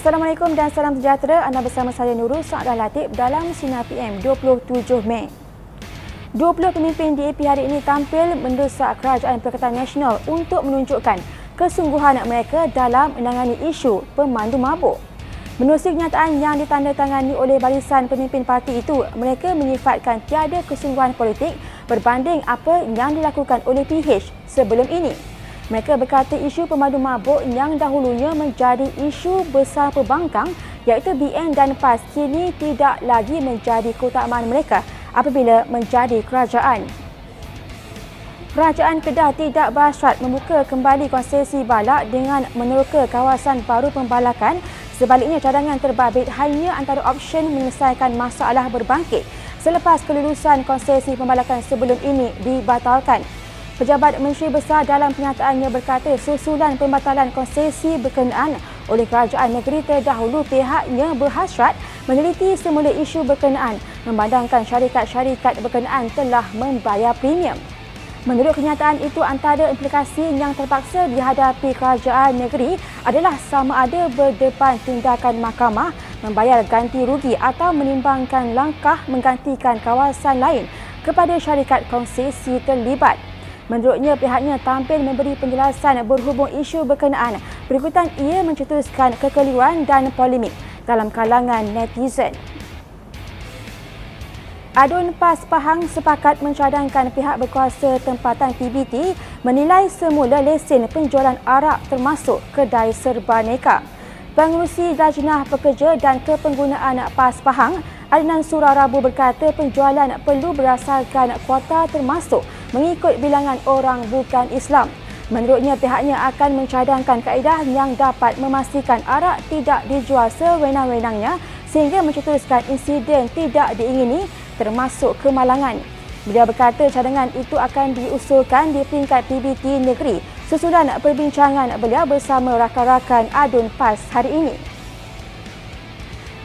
Assalamualaikum dan salam sejahtera. Anda bersama saya Nurul Sa'adah Latif dalam Sinar PM 27 Mei. 20 pemimpin DAP hari ini tampil mendesak Kerajaan Perikatan Nasional untuk menunjukkan kesungguhan mereka dalam menangani isu pemandu mabuk. Menerusi kenyataan yang ditandatangani oleh barisan pemimpin parti itu, mereka menyifatkan tiada kesungguhan politik berbanding apa yang dilakukan oleh PH sebelum ini. Mereka berkata isu pemandu mabuk yang dahulunya menjadi isu besar pembangkang iaitu BN dan PAS kini tidak lagi menjadi keutamaan mereka apabila menjadi kerajaan. Kerajaan Kedah tidak berhasrat membuka kembali konsesi balak dengan meneroka kawasan baru pembalakan. Sebaliknya, cadangan terbabit hanya antara option menyelesaikan masalah berbangkit selepas kelulusan konsesi pembalakan sebelum ini dibatalkan. Pejabat Menteri Besar dalam kenyataannya berkata susulan pembatalan konsesi berkenaan oleh kerajaan negeri terdahulu pihaknya berhasrat meneliti semula isu berkenaan memandangkan syarikat-syarikat berkenaan telah membayar premium. Menurut kenyataan itu, antara implikasi yang terpaksa dihadapi kerajaan negeri adalah sama ada berdepan tindakan mahkamah, membayar ganti rugi atau menimbangkan langkah menggantikan kawasan lain kepada syarikat konsesi terlibat. Menurutnya, pihaknya tampil memberi penjelasan berhubung isu berkenaan. Berikutan ia mencetuskan kekeliruan dan polemik dalam kalangan netizen. Adun PAS Pahang sepakat mencadangkan pihak berkuasa tempatan PBT menilai semula lesen penjualan arak termasuk kedai serba neka. Pengerusi Lajnah Pekerja dan Kepenggunaan PAS Pahang, Adnan Surarabu berkata penjualan perlu berdasarkan kuota termasuk mengikut bilangan orang bukan Islam. Menurutnya, pihaknya akan mencadangkan kaedah yang dapat memastikan arak tidak dijual sewenang-wenangnya sehingga mencetuskan insiden tidak diingini termasuk kemalangan. Beliau berkata cadangan itu akan diusulkan di peringkat PBT negeri susulan perbincangan beliau bersama rakan-rakan Adun PAS hari ini.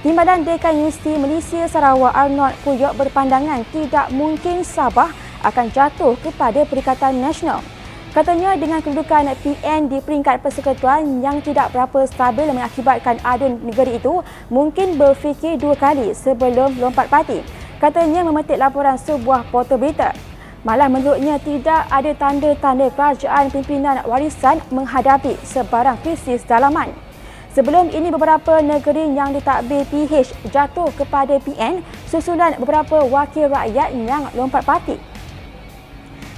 Timbalan Dekan Universiti Malaysia Sarawak Arnold Puyok berpandangan tidak mungkin Sabah akan jatuh kepada Perikatan Nasional. Katanya dengan kedudukan PN di peringkat persekutuan yang tidak berapa stabil mengakibatkan adun negeri itu mungkin berfikir dua kali sebelum lompat parti. Katanya memetik laporan sebuah portal berita. Malah menurutnya tidak ada tanda-tanda kerajaan pimpinan warisan menghadapi sebarang krisis dalaman. Sebelum ini, beberapa negeri yang ditadbir PH jatuh kepada PN susulan beberapa wakil rakyat yang lompat parti.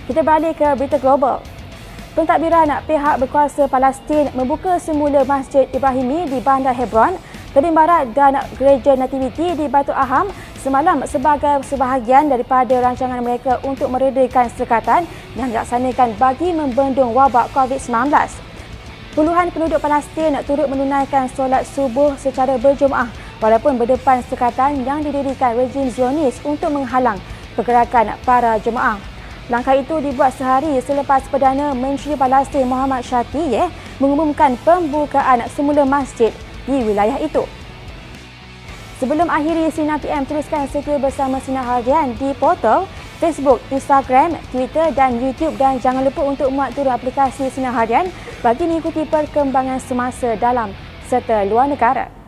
Kita beralih ke berita global. Pentadbiran pihak berkuasa Palestin membuka semula Masjid Ibrahimi di Bandar Hebron, Tebing Barat dan Gereja Nativiti di Batu Aham semalam sebagai sebahagian daripada rancangan mereka untuk meredakan sekatan yang dilaksanakan bagi membendung wabak COVID-19. Puluhan penduduk Palestin turut menunaikan solat subuh secara berjemaah walaupun berdepan sekatan yang didirikan rejim Zionis untuk menghalang pergerakan para jemaah. Langkah itu dibuat sehari selepas Perdana Menteri Palestin Muhammad Shtayyeh mengumumkan pembukaan semula masjid di wilayah itu. Sebelum akhiri Sinar PM, teruskan setia bersama Sinar Harian di portal Facebook, Instagram, Twitter dan YouTube dan jangan lupa untuk muat turun aplikasi Sinar Harian bagi mengikuti perkembangan semasa dalam serta luar negara.